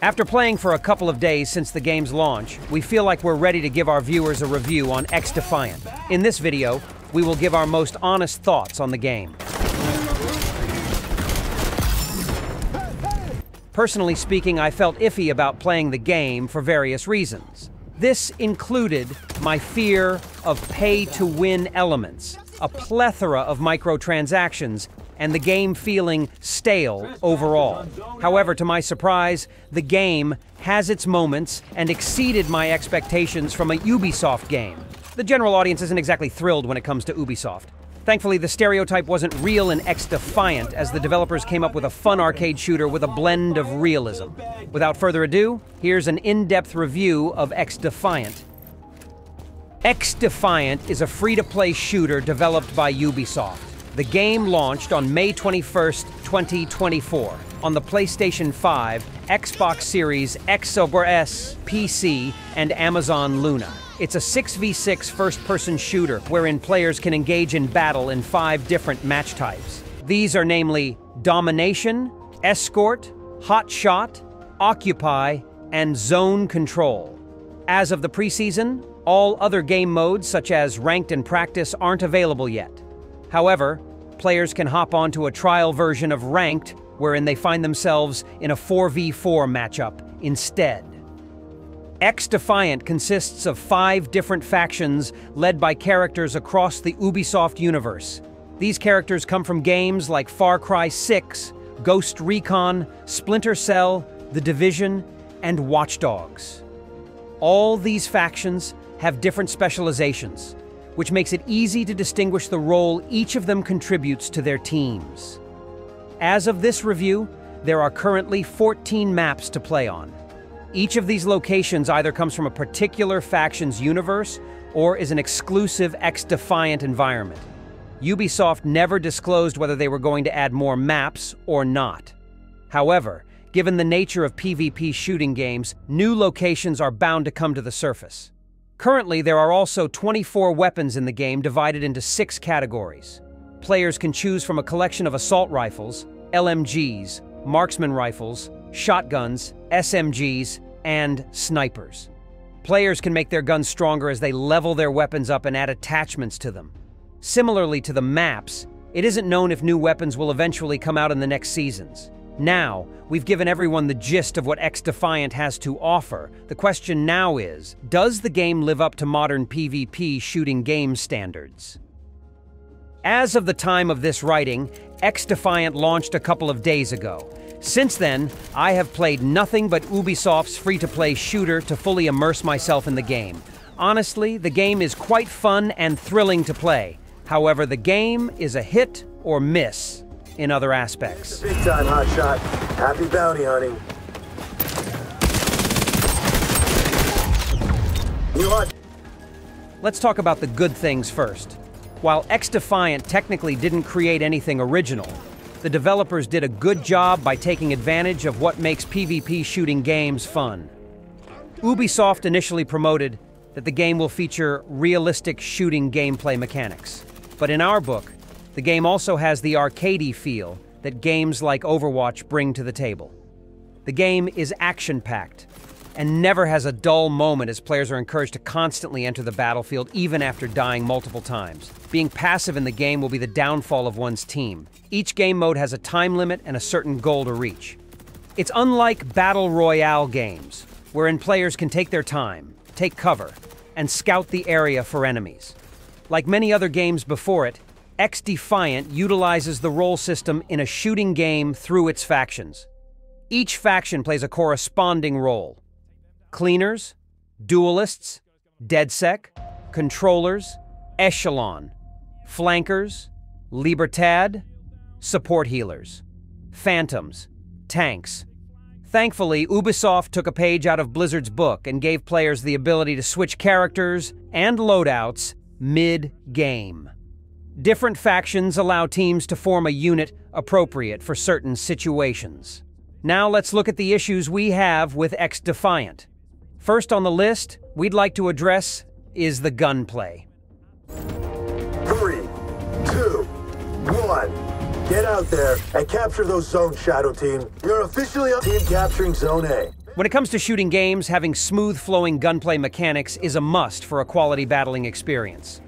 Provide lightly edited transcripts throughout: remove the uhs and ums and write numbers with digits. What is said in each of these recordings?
After playing for a couple of days since the game's launch, we feel like we're ready to give our viewers a review on XDefiant. In this video, we will give our most honest thoughts on the game. Personally speaking, I felt iffy about playing the game for various reasons. This included my fear of pay-to-win elements, a plethora of microtransactions, and the game feeling stale overall. However, to my surprise, the game has its moments and exceeded my expectations from a Ubisoft game. The general audience isn't exactly thrilled when it comes to Ubisoft. Thankfully, the stereotype wasn't real in XDefiant, as the developers came up with a fun arcade shooter with a blend of realism. Without further ado, here's an in-depth review of XDefiant. XDefiant is a free-to-play shooter developed by Ubisoft. The game launched on May 21st, 2024 on the PlayStation 5, Xbox Series X/S, PC, and Amazon Luna. It's a 6v6 first-person shooter wherein players can engage in battle in 5 different match types. These are namely Domination, Escort, Hot Shot, Occupy, and Zone Control. As of the preseason, all other game modes such as Ranked and Practice aren't available yet. However, players can hop onto a trial version of Ranked wherein they find themselves in a 4v4 matchup instead. XDefiant consists of 5 different factions led by characters across the Ubisoft universe. These characters come from games like Far Cry 6, Ghost Recon, Splinter Cell, The Division, and Watch Dogs. All these factions have different specializations, which makes it easy to distinguish the role each of them contributes to their teams. As of this review, there are currently 14 maps to play on. Each of these locations either comes from a particular faction's universe or is an exclusive XDefiant environment. Ubisoft never disclosed whether they were going to add more maps or not. However, given the nature of PvP shooting games, new locations are bound to come to the surface. Currently, there are also 24 weapons in the game divided into 6 categories. Players can choose from a collection of assault rifles, LMGs, marksman rifles, shotguns, SMGs, and snipers. Players can make their guns stronger as they level their weapons up and add attachments to them. Similarly to the maps, it isn't known if new weapons will eventually come out in the next seasons. Now, we've given everyone the gist of what XDefiant has to offer. The question now is, does the game live up to modern PvP shooting game standards? As of the time of this writing, XDefiant launched a couple of days ago. Since then, I have played nothing but Ubisoft's free-to-play shooter to fully immerse myself in the game. Honestly, the game is quite fun and thrilling to play. However, the game is a hit or miss in other aspects. Big time, Hot Shot. Happy bounty hunting. Let's talk about the good things first. While XDefiant technically didn't create anything original, the developers did a good job by taking advantage of what makes PvP shooting games fun. Ubisoft initially promoted that the game will feature realistic shooting gameplay mechanics. But in our book, the game also has the arcadey feel that games like Overwatch bring to the table. The game is action-packed and never has a dull moment as players are encouraged to constantly enter the battlefield even after dying multiple times. Being passive in the game will be the downfall of one's team. Each game mode has a time limit and a certain goal to reach. It's unlike Battle Royale games, wherein players can take their time, take cover, and scout the area for enemies. Like many other games before it, XDefiant utilizes the role system in a shooting game through its factions. Each faction plays a corresponding role. Cleaners, Duelists, DedSec, Controllers, Echelon, Flankers, Libertad, Support Healers, Phantoms, Tanks. Thankfully, Ubisoft took a page out of Blizzard's book and gave players the ability to switch characters and loadouts mid-game. Different factions allow teams to form a unit appropriate for certain situations. Now let's look at the issues we have with XDefiant. First on the list we'd like to address is the gunplay. 3, 2, 1, Get out there and capture those zones, Shadow Team. You're officially on team capturing Zone A. When it comes to shooting games, having smooth-flowing gunplay mechanics is a must for a quality battling experience.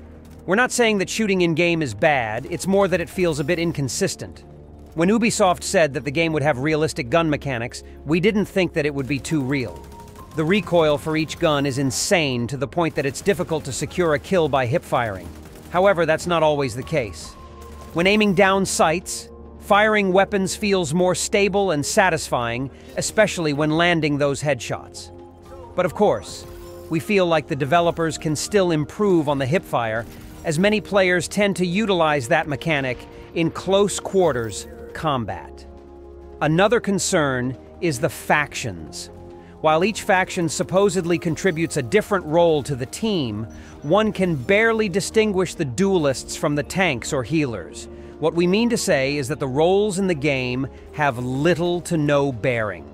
We're not saying that shooting in-game is bad, it's more that it feels a bit inconsistent. When Ubisoft said that the game would have realistic gun mechanics, we didn't think that it would be too real. The recoil for each gun is insane to the point that it's difficult to secure a kill by hip-firing. However, that's not always the case. When aiming down sights, firing weapons feels more stable and satisfying, especially when landing those headshots. But of course, we feel like the developers can still improve on the hipfire, as many players tend to utilize that mechanic in close quarters combat. Another concern is the factions. While each faction supposedly contributes a different role to the team, one can barely distinguish the duelists from the tanks or healers. What we mean to say is that the roles in the game have little to no bearing.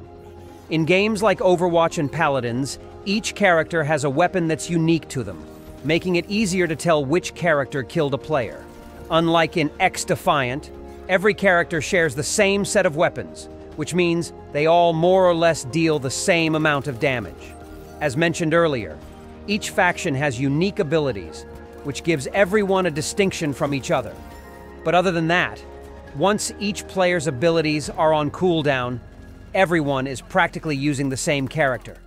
In games like Overwatch and Paladins, each character has a weapon that's unique to them, making it easier to tell which character killed a player. Unlike in XDefiant, every character shares the same set of weapons, which means they all more or less deal the same amount of damage. As mentioned earlier, each faction has unique abilities, which gives everyone a distinction from each other. But other than that, once each player's abilities are on cooldown, everyone is practically using the same character.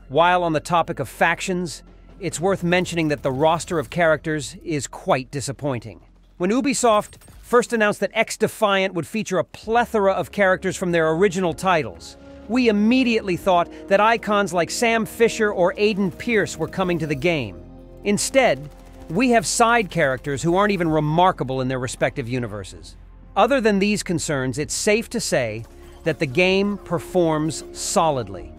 While on the topic of factions, it's worth mentioning that the roster of characters is quite disappointing. When Ubisoft first announced that XDefiant would feature a plethora of characters from their original titles, we immediately thought that icons like Sam Fisher or Aiden Pierce were coming to the game. Instead, we have side characters who aren't even remarkable in their respective universes. Other than these concerns, it's safe to say that the game performs solidly.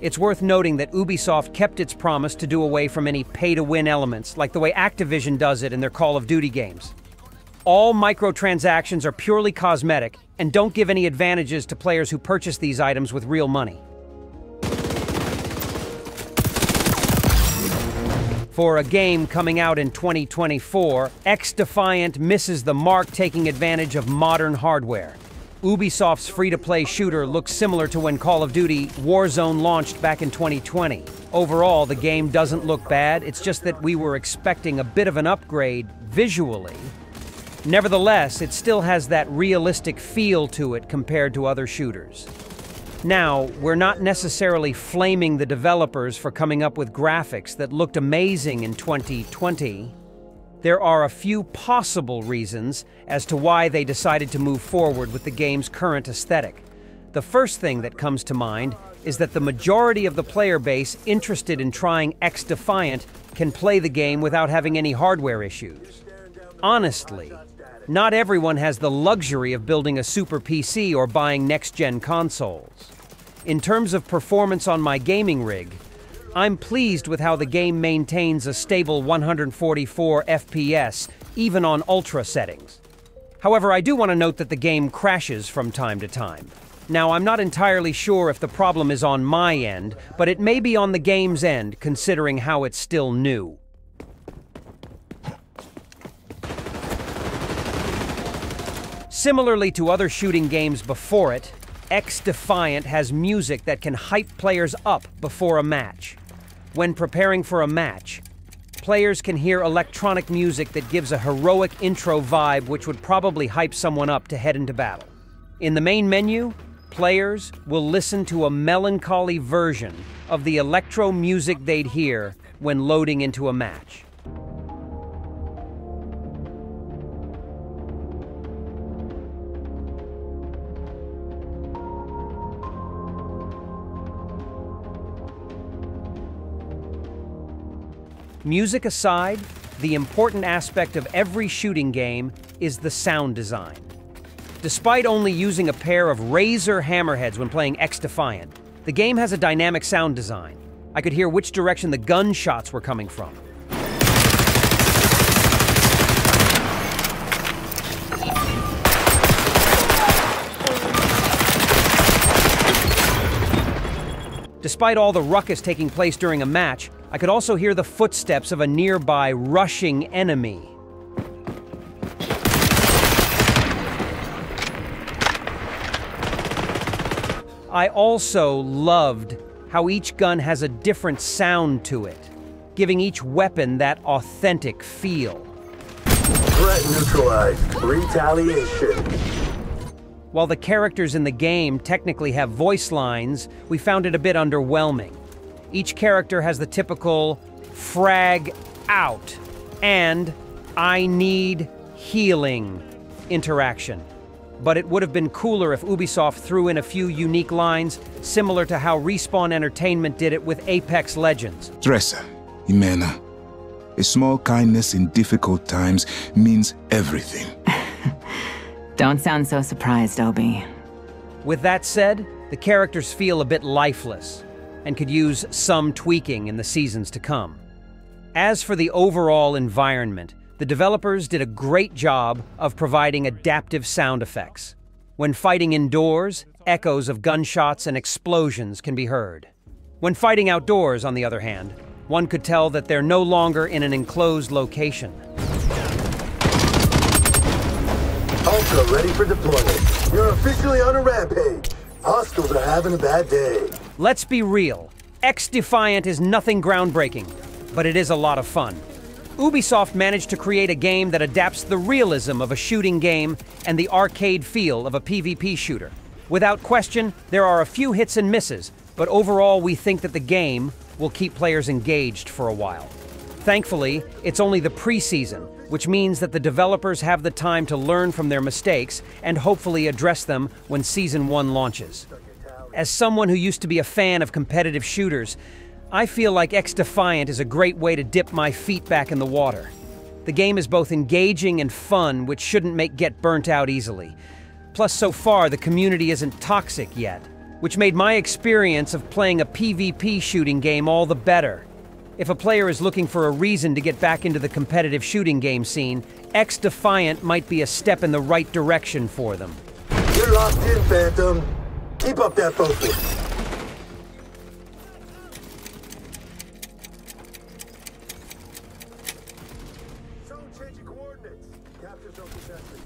It's worth noting that Ubisoft kept its promise to do away from any pay-to-win elements, like the way Activision does it in their Call of Duty games. All microtransactions are purely cosmetic and don't give any advantages to players who purchase these items with real money. For a game coming out in 2024, XDefiant misses the mark taking advantage of modern hardware. Ubisoft's free-to-play shooter looks similar to when Call of Duty Warzone launched back in 2020. Overall, the game doesn't look bad, it's just that we were expecting a bit of an upgrade visually. Nevertheless, it still has that realistic feel to it compared to other shooters. Now, we're not necessarily flaming the developers for coming up with graphics that looked amazing in 2020. There are a few possible reasons as to why they decided to move forward with the game's current aesthetic. The first thing that comes to mind is that the majority of the player base interested in trying XDefiant can play the game without having any hardware issues. Honestly, not everyone has the luxury of building a super PC or buying next-gen consoles. In terms of performance on my gaming rig, I'm pleased with how the game maintains a stable 144 FPS, even on ultra settings. However, I do want to note that the game crashes from time to time. Now, I'm not entirely sure if the problem is on my end, but it may be on the game's end, considering how it's still new. Similarly to other shooting games before it, XDefiant has music that can hype players up before a match. When preparing for a match, players can hear electronic music that gives a heroic intro vibe which would probably hype someone up to head into battle. In the main menu, players will listen to a melancholy version of the electro music they'd hear when loading into a match. Music aside, the important aspect of every shooting game is the sound design. Despite only using a pair of Razor hammerheads when playing XDefiant, the game has a dynamic sound design. I could hear which direction the gunshots were coming from. Despite all the ruckus taking place during a match, I could also hear the footsteps of a nearby rushing enemy. I also loved how each gun has a different sound to it, giving each weapon that authentic feel. Threat neutralized. Retaliation. While the characters in the game technically have voice lines, we found it a bit underwhelming. Each character has the typical frag out and I need healing interaction. But it would have been cooler if Ubisoft threw in a few unique lines, similar to how Respawn Entertainment did it with Apex Legends. Dresser, Imena. A small kindness in difficult times means everything. Don't sound so surprised, Obi. With that said, the characters feel a bit lifeless and could use some tweaking in the seasons to come. As for the overall environment, the developers did a great job of providing adaptive sound effects. When fighting indoors, echoes of gunshots and explosions can be heard. When fighting outdoors, on the other hand, one could tell that they're no longer in an enclosed location. Ultra ready for deployment. You're officially on a rampage. Hostiles are having a bad day. Let's be real. XDefiant is nothing groundbreaking, but it is a lot of fun. Ubisoft managed to create a game that adapts the realism of a shooting game and the arcade feel of a PvP shooter. Without question, there are a few hits and misses, but overall we think that the game will keep players engaged for a while. Thankfully, it's only the pre-season, which means that the developers have the time to learn from their mistakes and hopefully address them when Season 1 launches. As someone who used to be a fan of competitive shooters, I feel like XDefiant is a great way to dip my feet back in the water. The game is both engaging and fun, which shouldn't get burnt out easily. Plus, so far, the community isn't toxic yet, which made my experience of playing a PvP shooting game all the better. If a player is looking for a reason to get back into the competitive shooting game scene, XDefiant might be a step in the right direction for them. You're locked in, Phantom. Keep up that focus. Zone changing coordinates. Capture zone possession.